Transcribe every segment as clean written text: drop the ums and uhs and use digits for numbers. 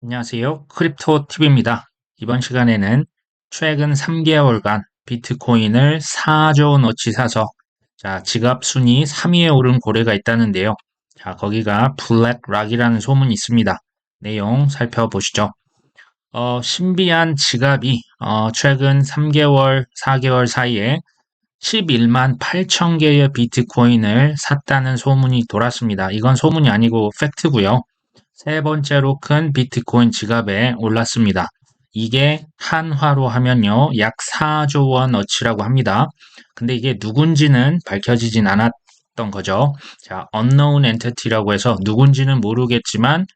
안녕하세요. 크립토TV입니다. 이번 시간에는 최근 3개월간 비트코인을 4조 원어치 사서 지갑 순위 3위에 오른 고래가 있다는데요. 거기가 블랙락이라는 소문이 있습니다. 내용 살펴보시죠. 신비한 지갑이 최근 3개월, 4개월 사이에 11만 8천 개의 비트코인을 샀다는 소문이 돌았습니다. 이건 소문이 아니고 팩트고요. 세 번째로 큰 비트코인 지갑에 올랐습니다. 이게 한화로 하면요, 약 4조 원어치라고 합니다. 근데 이게 누군지는 밝혀지진 않았던 거죠. unknown entity라고 해서 누군지는 모르겠지만,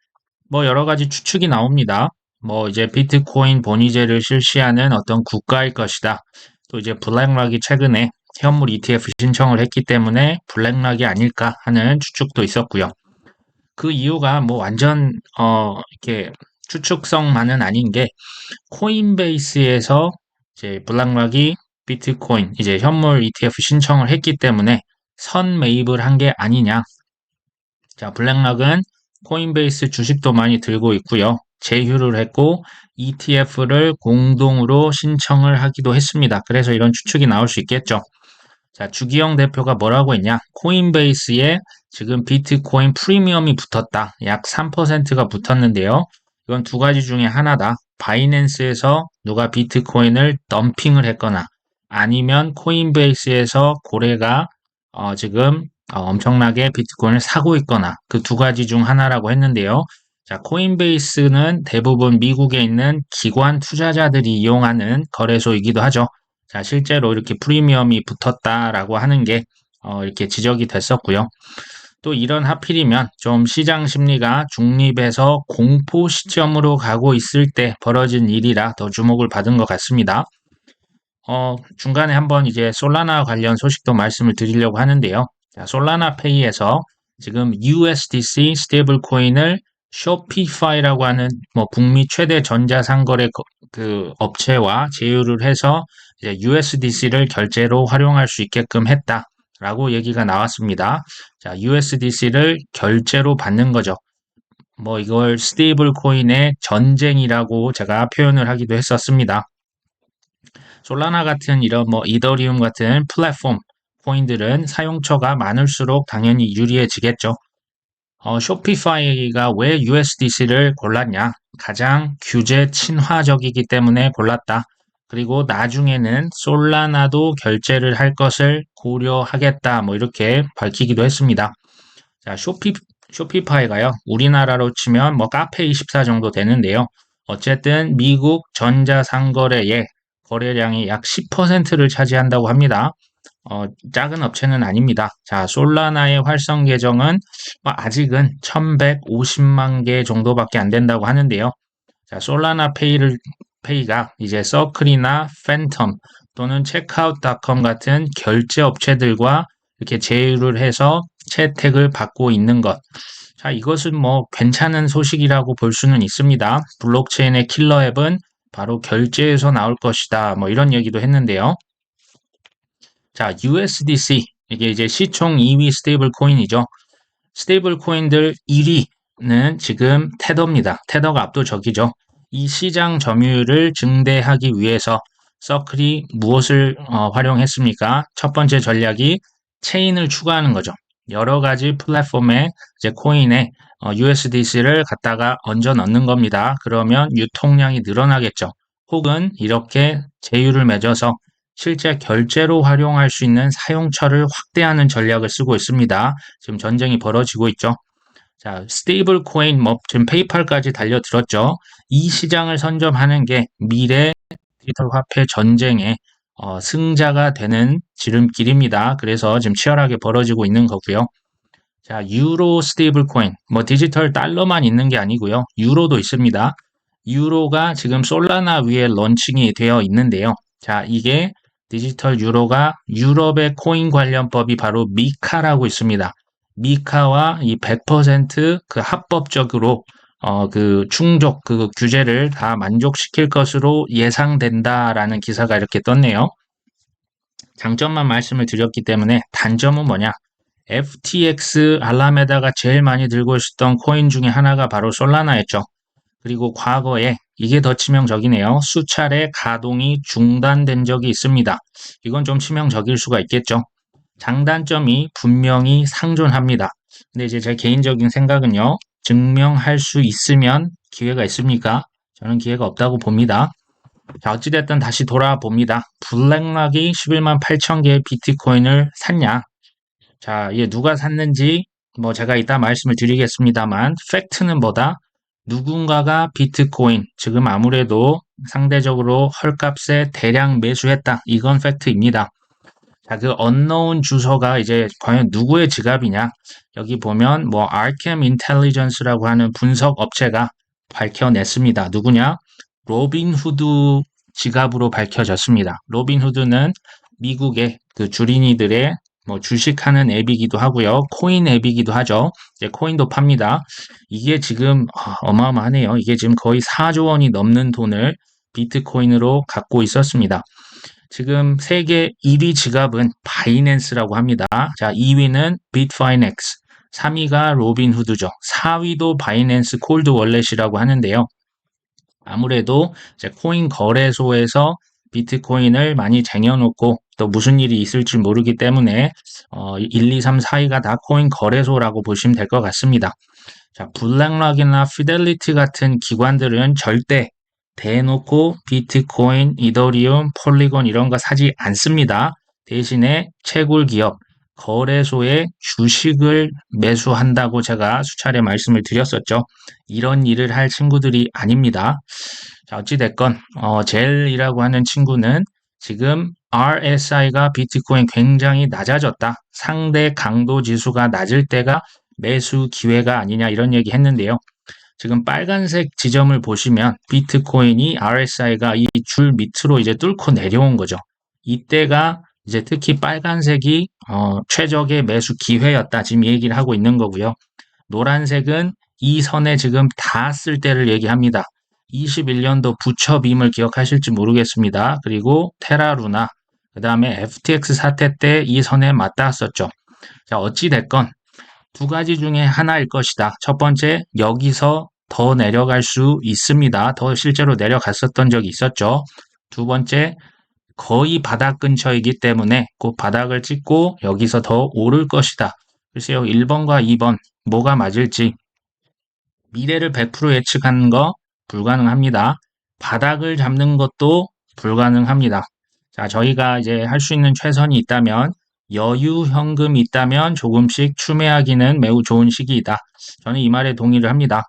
뭐 여러 가지 추측이 나옵니다. 뭐 이제 비트코인 본위제를 실시하는 어떤 국가일 것이다. 또 이제 블랙락이 최근에 현물 ETF 신청을 했기 때문에 블랙락이 아닐까 하는 추측도 있었고요. 그 이유가 뭐 완전 이렇게 추측성만은 아닌 게 코인베이스에서 이제 블랙락이 비트코인 이제 현물 ETF 신청을 했기 때문에 선 매입을 한 게 아니냐. 블랙락은 코인베이스 주식도 많이 들고 있고요. 제휴를 했고 ETF를 공동으로 신청을 하기도 했습니다. 그래서 이런 추측이 나올 수 있겠죠. 주기영 대표가 뭐라고 했냐? 코인베이스에 지금 비트코인 프리미엄이 붙었다. 약 3%가 붙었는데요. 이건 두 가지 중에 하나다. 바이낸스에서 누가 비트코인을 덤핑을 했거나 아니면 코인베이스에서 고래가 지금 엄청나게 비트코인을 사고 있거나 그 두 가지 중 하나라고 했는데요. 코인베이스는 대부분 미국에 있는 기관 투자자들이 이용하는 거래소이기도 하죠. 실제로 이렇게 프리미엄이 붙었다라고 하는 게 이렇게 지적이 됐었고요. 또 이런 하필이면 좀 시장 심리가 중립에서 공포 시점으로 가고 있을 때 벌어진 일이라 더 주목을 받은 것 같습니다. 중간에 한번 이제 솔라나 관련 소식도 말씀을 드리려고 하는데요. 솔라나 페이에서 지금 USDC 스테이블 코인을 쇼피파이라고 하는 뭐 북미 최대 전자상거래 그 업체와 제휴를 해서 이제 USDC를 결제로 활용할 수 있게끔 했다라고 얘기가 나왔습니다. USDC를 결제로 받는 거죠. 뭐 이걸 스테이블 코인의 전쟁이라고 제가 표현을 하기도 했었습니다. 솔라나 같은 이런 뭐 이더리움 같은 플랫폼 코인들은 사용처가 많을수록 당연히 유리해지겠죠. 쇼피파이가 왜 USDC를 골랐냐? 가장 규제 친화적이기 때문에 골랐다. 그리고 나중에는 솔라나도 결제를 할 것을 고려하겠다. 뭐 이렇게 밝히기도 했습니다. 쇼피파이가요. 우리나라로 치면 뭐 카페24 정도 되는데요. 어쨌든 미국 전자상거래의 거래량이 약 10%를 차지한다고 합니다. 작은 업체는 아닙니다. 솔라나의 활성 계정은 아직은 1150만 개 정도밖에 안 된다고 하는데요. 솔라나 페이가 이제 서클이나 팬텀 또는 체크아웃닷컴 같은 결제 업체들과 이렇게 제휴를 해서 채택을 받고 있는 것. 이것은 뭐 괜찮은 소식이라고 볼 수는 있습니다. 블록체인의 킬러 앱은 바로 결제에서 나올 것이다. 뭐 이런 얘기도 했는데요. USDC 이게 이제 시총 2위 스테이블 코인이죠. 스테이블 코인들 1위는 지금 테더입니다. 테더가 압도적이죠. 이 시장 점유율을 증대하기 위해서 서클이 무엇을 활용했습니까? 첫 번째 전략이 체인을 추가하는 거죠. 여러 가지 플랫폼에 이제 코인에 USDC를 갖다가 얹어 넣는 겁니다. 그러면 유통량이 늘어나겠죠. 혹은 이렇게 제휴를 맺어서 실제 결제로 활용할 수 있는 사용처를 확대하는 전략을 쓰고 있습니다. 지금 전쟁이 벌어지고 있죠. 스테이블 코인, 뭐 지금 페이팔까지 달려들었죠. 이 시장을 선점하는 게 미래 디지털 화폐 전쟁의 승자가 되는 지름길입니다. 그래서 지금 치열하게 벌어지고 있는 거고요. 유로 스테이블 코인, 뭐 디지털 달러만 있는 게 아니고요. 유로도 있습니다. 유로가 지금 솔라나 위에 런칭이 되어 있는데요. 이게 디지털 유로가 유럽의 코인 관련법이 바로 미카라고 있습니다. 미카와 이 100%그 합법적으로 그 충족 그 규제를 다 만족시킬 것으로 예상된다라는 기사가 이렇게 떴네요. 장점만 말씀을 드렸기 때문에 단점은 뭐냐? FTX 알라메다가 제일 많이 들고 있었던 코인 중에 하나가 바로 솔라나였죠. 그리고 과거에 이게 더 치명적이네요. 수차례 가동이 중단된 적이 있습니다. 이건 좀 치명적일 수가 있겠죠. 장단점이 분명히 상존합니다. 근데 이제 제 개인적인 생각은요. 증명할 수 있으면 기회가 있습니까? 저는 기회가 없다고 봅니다. 자, 어찌됐든 다시 돌아봅니다. 블랙락이 11만 8천 개의 비트코인을 샀냐? 자, 이게 누가 샀는지 뭐 제가 이따 말씀을 드리겠습니다만 팩트는 뭐다? 누군가가 비트코인, 지금 아무래도 상대적으로 헐값에 대량 매수했다. 이건 팩트입니다. 자, 그 unknown 주소가 이제 과연 누구의 지갑이냐? 여기 보면 뭐 Arkham Intelligence라고 하는 분석 업체가 밝혀냈습니다. 누구냐? 로빈후드 지갑으로 밝혀졌습니다. 로빈후드는 미국의 그 주린이들의 뭐 주식하는 앱이기도 하고요. 코인 앱이기도 하죠. 이제 코인도 팝니다. 이게 지금 어마어마하네요. 이게 지금 거의 4조 원이 넘는 돈을 비트코인으로 갖고 있었습니다. 지금 세계 1위 지갑은 바이낸스라고 합니다. 자, 2위는 비트파이넥스, 3위가 로빈후드죠. 4위도 바이낸스 콜드 월렛이라고 하는데요. 아무래도 이제 코인 거래소에서 비트코인을 많이 쟁여놓고 또 무슨 일이 있을지 모르기 때문에 1, 2, 3, 4위가 다 코인 거래소라고 보시면 될 것 같습니다. 자, 블랙락이나 피델리티 같은 기관들은 절대 대놓고 비트코인, 이더리움, 폴리곤 이런 거 사지 않습니다. 대신에 채굴 기업, 거래소에 주식을 매수한다고 제가 수차례 말씀을 드렸었죠. 이런 일을 할 친구들이 아닙니다. 자, 어찌됐건, 젤이라고 하는 친구는 지금 RSI가 비트코인 굉장히 낮아졌다. 상대 강도 지수가 낮을 때가 매수 기회가 아니냐 이런 얘기 했는데요. 지금 빨간색 지점을 보시면 비트코인이 RSI가 이 줄 밑으로 이제 뚫고 내려온 거죠. 이때가 이제 특히 빨간색이 최적의 매수 기회였다. 지금 얘기를 하고 있는 거고요. 노란색은 이 선에 지금 닿았을 때를 얘기합니다. 21년도 부처빔을 기억하실지 모르겠습니다. 그리고 테라루나, 그 다음에 FTX 사태 때 이 선에 맞닿았었죠. 자, 어찌됐건 두 가지 중에 하나일 것이다. 첫 번째, 여기서 더 내려갈 수 있습니다. 더 실제로 내려갔었던 적이 있었죠. 두 번째, 거의 바닥 근처이기 때문에 곧 바닥을 찍고 여기서 더 오를 것이다. 글쎄요, 1번과 2번 뭐가 맞을지 미래를 100% 예측하는 거 불가능합니다. 바닥을 잡는 것도 불가능합니다. 자, 저희가 이제 할 수 있는 최선이 있다면 여유 현금이 있다면 조금씩 추매하기는 매우 좋은 시기이다. 저는 이 말에 동의를 합니다.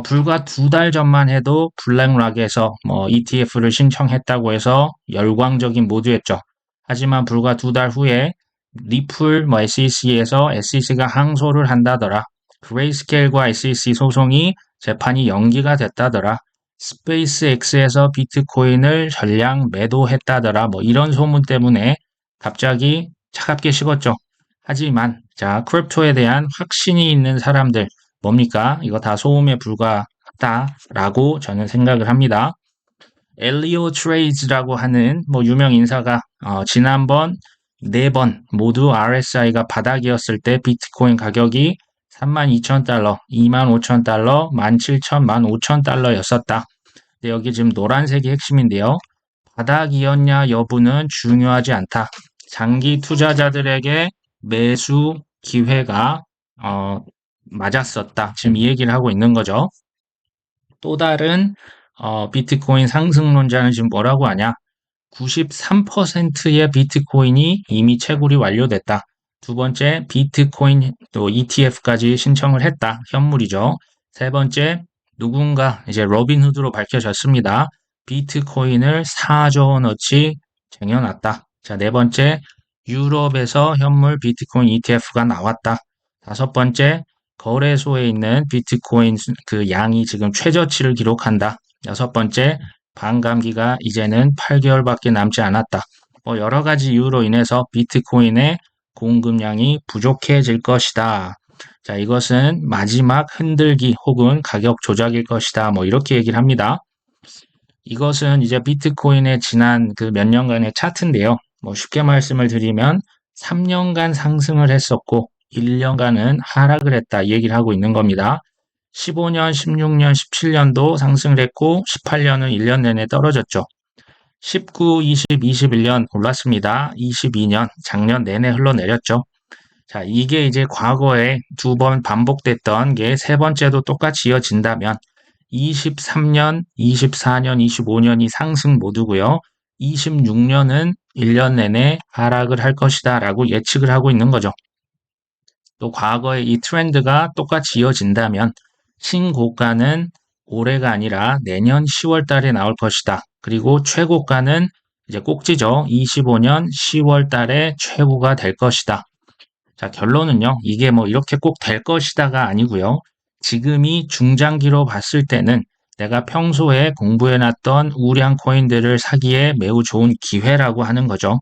불과 2달 전만 해도 블랙락에서 뭐 ETF를 신청했다고 해서 열광적인 모두였죠. 하지만 불과 2달 후에 리플 뭐 SEC에서 SEC가 항소를 한다더라. 그레이스케일과 SEC 소송이 재판이 연기가 됐다더라. 스페이스X에서 비트코인을 전량 매도했다더라. 뭐 이런 소문 때문에 갑자기 차갑게 식었죠. 하지만 자, 크립토에 대한 확신이 있는 사람들 뭡니까? 이거 다 소음에 불과하다라고 저는 생각을 합니다. 엘리오 트레이즈라고 하는 뭐 유명 인사가 지난번 4번 모두 RSI가 바닥이었을 때 비트코인 가격이 32,000달러, 25,000달러, 17,000, 15,000달러였었다. 근데 여기 지금 노란색이 핵심인데요. 바닥이었냐 여부는 중요하지 않다. 장기 투자자들에게 매수 기회가 맞았었다. 지금 이 얘기를 하고 있는 거죠. 또 다른 비트코인 상승론자는 지금 뭐라고 하냐? 93%의 비트코인이 이미 채굴이 완료됐다. 두 번째, 비트코인 또 ETF까지 신청을 했다. 현물이죠. 세 번째, 누군가 이제 로빈후드로 밝혀졌습니다. 비트코인을 4조 원어치 쟁여놨다. 자, 네 번째, 유럽에서 현물 비트코인 ETF가 나왔다. 다섯 번째, 거래소에 있는 비트코인 그 양이 지금 최저치를 기록한다. 여섯 번째, 반감기가 이제는 8개월밖에 남지 않았다. 뭐 여러 가지 이유로 인해서 비트코인의 공급량이 부족해질 것이다. 자, 이것은 마지막 흔들기 혹은 가격 조작일 것이다. 뭐 이렇게 얘기를 합니다. 이것은 이제 비트코인의 지난 그 몇 년간의 차트인데요. 뭐 쉽게 말씀을 드리면 3년간 상승을 했었고 1년간은 하락을 했다 이 얘기를 하고 있는 겁니다. 15년, 16년, 17년도 상승을 했고 18년은 1년 내내 떨어졌죠. 19, 20, 21년 올랐습니다. 22년 작년 내내 흘러내렸죠. 자, 이게 이제 과거에 두 번 반복됐던 게 세 번째도 똑같이 이어진다면 23년, 24년, 25년이 상승 모드고요. 26년은 1년 내내 하락을 할 것이다 라고 예측을 하고 있는 거죠. 또 과거의 이 트렌드가 똑같이 이어진다면 신고가는 올해가 아니라 내년 10월 달에 나올 것이다. 그리고 최고가는 이제 꼭지죠. 25년 10월 달에 최고가 될 것이다. 자, 결론은요. 이게 뭐 이렇게 꼭 될 것이다가 아니고요. 지금이 중장기로 봤을 때는 내가 평소에 공부해놨던 우량 코인들을 사기에 매우 좋은 기회라고 하는 거죠.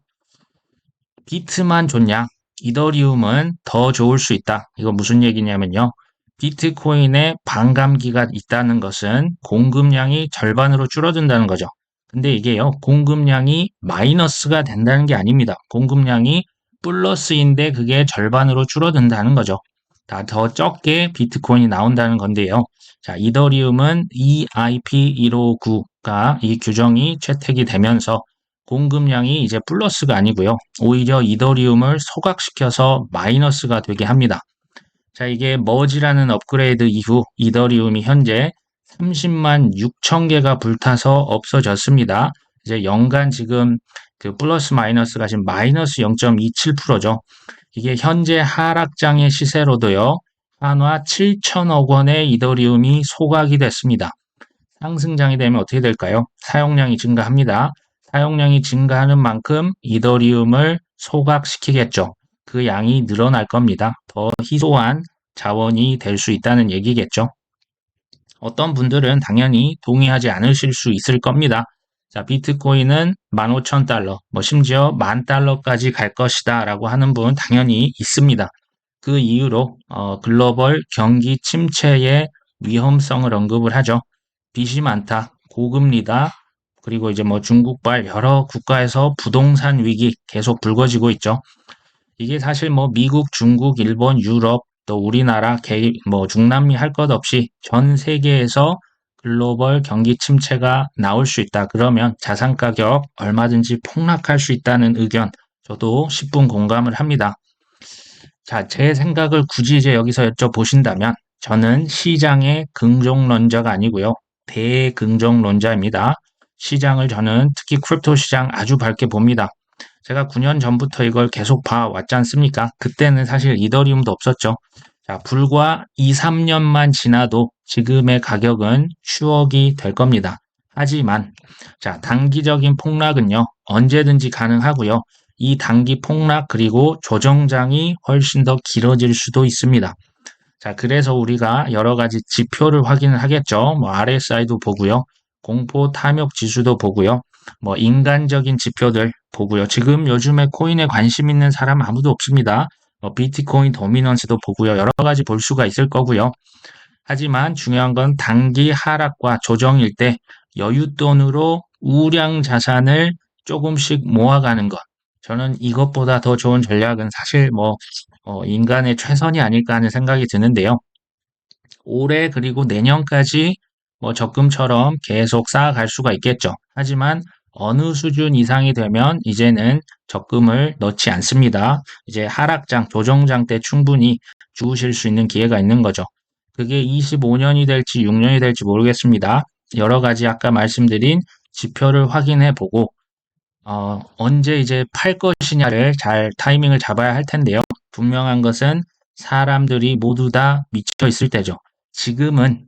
비트만 좋냐? 이더리움은 더 좋을 수 있다. 이거 무슨 얘기냐면요. 비트코인에 반감기가 있다는 것은 공급량이 절반으로 줄어든다는 거죠. 근데 이게요, 공급량이 마이너스가 된다는 게 아닙니다. 공급량이 플러스인데 그게 절반으로 줄어든다는 거죠. 다 더 적게 비트코인이 나온다는 건데요. 자, 이더리움은 EIP159가 이 규정이 채택이 되면서 공급량이 이제 플러스가 아니고요. 오히려 이더리움을 소각시켜서 마이너스가 되게 합니다. 자, 이게 머지라는 업그레이드 이후 이더리움이 현재 30만 6천 개가 불타서 없어졌습니다. 이제 연간 지금 그 플러스 마이너스가 지금 마이너스 0.27%죠. 이게 현재 하락장의 시세로도요. 한화 7천억 원의 이더리움이 소각이 됐습니다. 상승장이 되면 어떻게 될까요? 사용량이 증가합니다. 사용량이 증가하는 만큼 이더리움을 소각시키겠죠. 그 양이 늘어날 겁니다. 더 희소한 자원이 될 수 있다는 얘기겠죠. 어떤 분들은 당연히 동의하지 않으실 수 있을 겁니다. 자, 비트코인은 15,000달러, 심지어 10,000달러까지 갈 것이다 라고 하는 분 당연히 있습니다. 그 이유로 글로벌 경기 침체의 위험성을 언급을 하죠. 빚이 많다, 고금리다, 그리고 이제 중국발 여러 국가에서 부동산 위기 계속 불거지고 있죠. 이게 사실 미국, 중국, 일본, 유럽, 또 우리나라, 중남미 할 것 없이 전 세계에서 글로벌 경기 침체가 나올 수 있다. 그러면 자산 가격 얼마든지 폭락할 수 있다는 의견, 저도 10분 공감을 합니다. 자, 제 생각을 굳이 이제 여기서 여쭤보신다면 저는 시장의 긍정론자가 아니고요. 대긍정론자입니다. 시장을 저는 특히 크립토 시장 아주 밝게 봅니다. 제가 9년 전부터 이걸 계속 봐왔지 않습니까? 그때는 사실 이더리움도 없었죠. 자, 불과 2, 3년만 지나도 지금의 가격은 추억이 될 겁니다. 하지만 자, 단기적인 폭락은요. 언제든지 가능하고요. 이 단기 폭락 그리고 조정장이 훨씬 더 길어질 수도 있습니다. 자, 그래서 우리가 여러 가지 지표를 확인을 하겠죠. RSI도 보고요. 공포 탐욕 지수도 보고요. 인간적인 지표들 보고요. 지금 요즘에 코인에 관심 있는 사람 아무도 없습니다. 비트코인 도미넌스도 보고요. 여러 가지 볼 수가 있을 거고요. 하지만 중요한 건 단기 하락과 조정일 때 여윳돈으로 우량 자산을 조금씩 모아가는 것. 저는 이것보다 더 좋은 전략은 사실 인간의 최선이 아닐까 하는 생각이 드는데요. 올해 그리고 내년까지 적금처럼 계속 쌓아갈 수가 있겠죠. 하지만 어느 수준 이상이 되면 이제는 적금을 넣지 않습니다. 이제 하락장, 조정장 때 충분히 주우실 수 있는 기회가 있는 거죠. 그게 25년이 될지 6년이 될지 모르겠습니다. 여러 가지 아까 말씀드린 지표를 확인해 보고 언제 이제 팔 것이냐를 잘 타이밍을 잡아야 할 텐데요. 분명한 것은 사람들이 모두 다 미쳐 있을 때죠. 지금은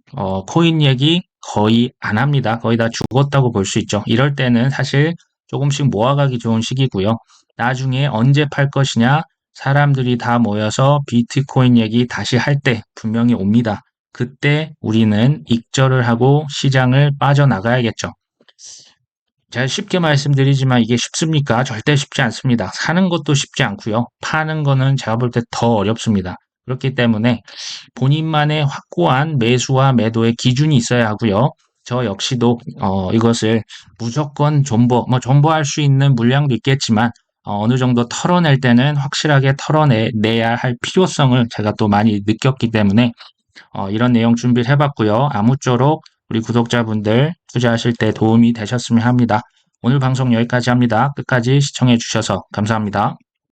코인 얘기 거의 안 합니다. 거의 다 죽었다고 볼 수 있죠. 이럴 때는 사실 조금씩 모아가기 좋은 시기고요. 나중에 언제 팔 것이냐 사람들이 다 모여서 비트코인 얘기 다시 할 때 분명히 옵니다. 그때 우리는 익절을 하고 시장을 빠져나가야겠죠. 제가 쉽게 말씀드리지만 이게 쉽습니까? 절대 쉽지 않습니다. 사는 것도 쉽지 않고요. 파는 거는 제가 볼 때 더 어렵습니다. 그렇기 때문에 본인만의 확고한 매수와 매도의 기준이 있어야 하고요. 저 역시도 이것을 무조건 존버할 수 있는 물량도 있겠지만 어느 정도 털어낼 때는 확실하게 털어내야 할 필요성을 제가 또 많이 느꼈기 때문에 이런 내용 준비를 해봤고요. 아무쪼록 우리 구독자분들 투자하실 때 도움이 되셨으면 합니다. 오늘 방송 여기까지 합니다. 끝까지 시청해 주셔서 감사합니다.